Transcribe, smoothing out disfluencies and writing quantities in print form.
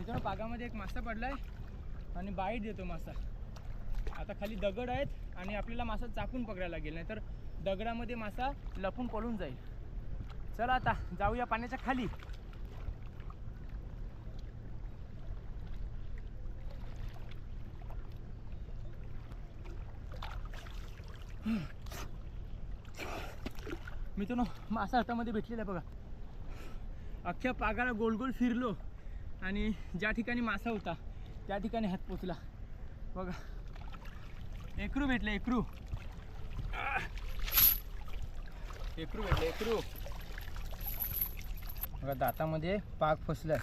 मित्रांनो पागामध्ये एक मासा पडलाय आणि बाईट देतो मासा. आता खाली दगड आहेत आणि आपल्याला मासा चाकून पकडायला लागेल, नाहीतर दगडामध्ये मासा लपून पळून जाईल. चला आता जाऊया पाण्याच्या खाली. मित्रांनो मासा हातामध्ये भेटलेला आहे बघा. अख्ख्या पागाला गोल गोल फिरलो आणि ज्या ठिकाणी मासा होता त्या ठिकाणी हात पोचला बघा. एकरू भेटले, एकरू भेटले, एकरू बघा. दातामध्ये पाग फसलाय.